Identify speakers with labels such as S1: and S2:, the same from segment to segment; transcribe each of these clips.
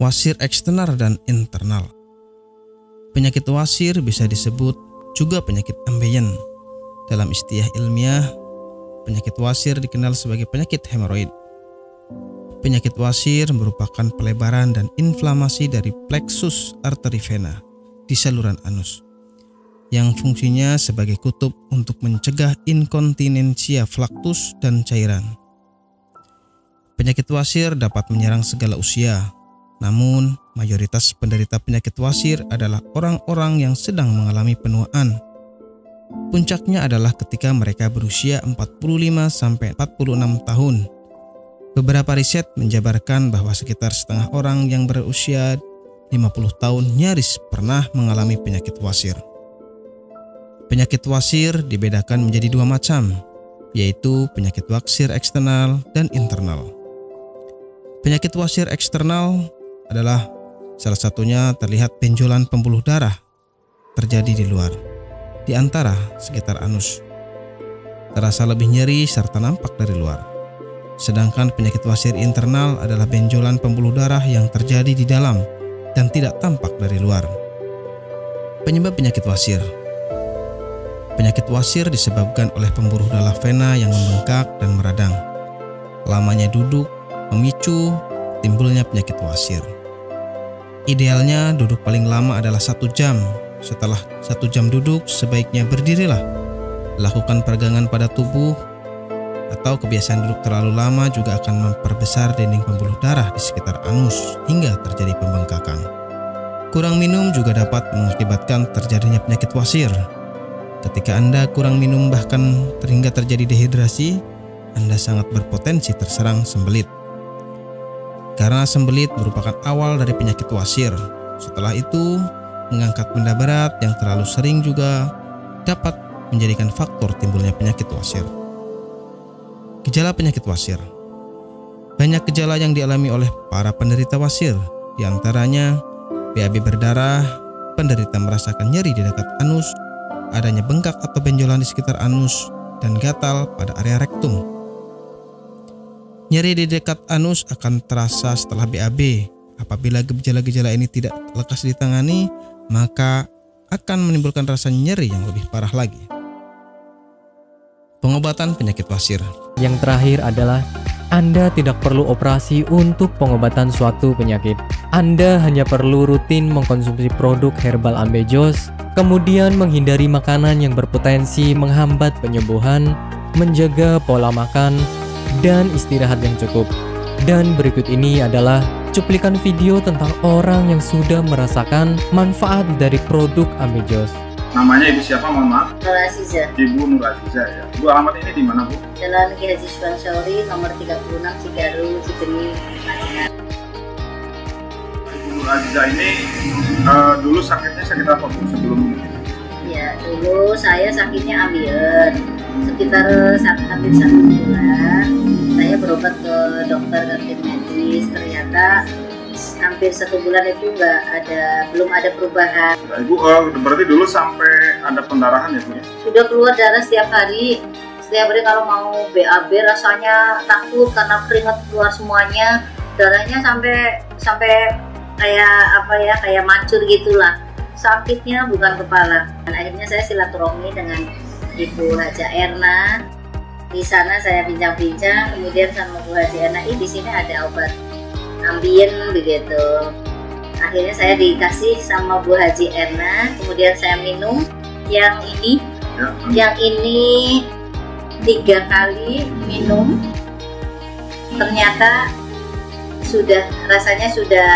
S1: wasir eksternal dan internal. Penyakit wasir bisa disebut juga penyakit ambeien. Dalam istilah ilmiah, penyakit wasir dikenal sebagai penyakit hemoroid. Penyakit wasir merupakan pelebaran dan inflamasi dari plexus arteri vena di saluran anus, yang fungsinya sebagai kutub untuk mencegah inkontinensia flaktus dan cairan. Penyakit wasir dapat menyerang segala usia, namun mayoritas penderita penyakit wasir adalah orang-orang yang sedang mengalami penuaan. Puncaknya adalah ketika mereka berusia 45-46 tahun. Beberapa riset menjabarkan bahwa sekitar setengah orang yang berusia 50 tahun nyaris pernah mengalami penyakit wasir. Penyakit wasir dibedakan menjadi dua macam, yaitu penyakit wasir eksternal dan internal. Penyakit wasir eksternal adalah salah satunya terlihat benjolan pembuluh darah terjadi di luar, di antara sekitar anus. Terasa lebih nyeri serta nampak dari luar. Sedangkan penyakit wasir internal adalah benjolan pembuluh darah yang terjadi di dalam dan tidak tampak dari luar. Penyebab penyakit wasir. Penyakit wasir disebabkan oleh pembuluh darah vena yang membengkak dan meradang. Lamanya duduk memicu timbulnya penyakit wasir. Idealnya duduk paling lama adalah 1 jam. Setelah 1 jam duduk, sebaiknya berdirilah. Lakukan peregangan pada tubuh, atau kebiasaan duduk terlalu lama juga akan memperbesar dinding pembuluh darah di sekitar anus hingga terjadi pembengkakan. Kurang minum juga dapat mengakibatkan terjadinya penyakit wasir. Ketika Anda kurang minum bahkan hingga terjadi dehidrasi, Anda sangat berpotensi terserang sembelit. Karena sembelit merupakan awal dari penyakit wasir. Setelah itu, mengangkat benda berat yang terlalu sering juga dapat menjadikan faktor timbulnya penyakit wasir. Gejala penyakit wasir. Banyak gejala yang dialami oleh para penderita wasir, di antaranya BAB berdarah, penderita merasakan nyeri di dekat anus, adanya bengkak atau benjolan di sekitar anus, dan gatal pada area rektum. Nyeri di dekat anus akan terasa setelah BAB. Apabila gejala-gejala ini tidak lekas ditangani, maka akan menimbulkan rasa nyeri yang lebih parah lagi. Pengobatan penyakit wasir.
S2: Yang terakhir adalah Anda tidak perlu operasi untuk pengobatan suatu penyakit. Anda hanya perlu rutin mengkonsumsi produk herbal Ambejos, kemudian menghindari makanan yang berpotensi menghambat penyembuhan, menjaga pola makan, dan istirahat yang cukup. Dan berikut ini adalah cuplikan video tentang orang yang sudah merasakan manfaat dari produk Ambejos.
S3: Namanya Ibu siapa, mohon maaf?
S4: Nur Aziza.
S3: Ibu Nur Aziza ya. Bu, alamat ini di mana, Bu?
S4: Jalan Ki Haji Suwansori, nomor 36, Cigaru, Cikini, Madinah.
S3: Ibu Nur Aziza ini dulu sakitnya sakit apa, Bu, sebelum ini?
S4: Ya, dulu saya sakitnya ambeien. Sekitar hampir 1 bulan, saya berobat ke dokter kantin medis. Ternyata hampir 1 bulan itu belum ada perubahan.
S3: Nah, Ibu berarti dulu sampai ada pendarahan ya, Bu ya?
S4: Sudah keluar darah setiap hari. Setiap hari kalau mau BAB rasanya takut karena keringat keluar semuanya. Darahnya sampai kayak mancur gitulah. Sakitnya bukan kepala. Dan akhirnya saya silaturahmi dengan Ibu Haja Erna. Di sana saya bincang-bincang, kemudian sama Bu Haji Erna, di sini ada obat ambien begitu. Akhirnya saya dikasih sama Bu Haji Erna, kemudian saya minum yang ini. Yang ini 3 kali minum, ternyata rasanya sudah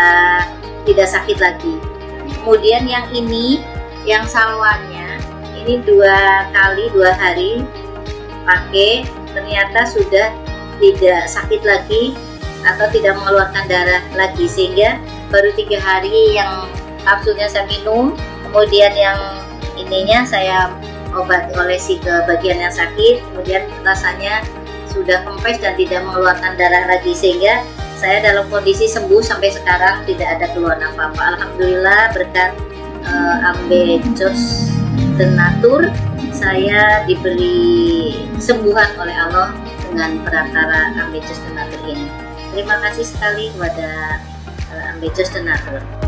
S4: tidak sakit lagi. Kemudian yang ini, yang salwanya, ini 2 kali 2 hari pakai, ternyata sudah tidak sakit lagi atau tidak mengeluarkan darah lagi, sehingga baru 3 hari yang kapsulnya saya minum, kemudian yang ininya saya olesi ke bagian yang sakit, kemudian rasanya sudah kempes dan tidak mengeluarkan darah lagi, sehingga saya dalam kondisi sembuh sampai sekarang, tidak ada keluhan apa-apa. Alhamdulillah berkat Ambejos Tenatur, saya diberi kesembuhan oleh Allah dengan perantara Ambejos Tenatur ini. Terima kasih sekali kepada Ambejos Tenatur.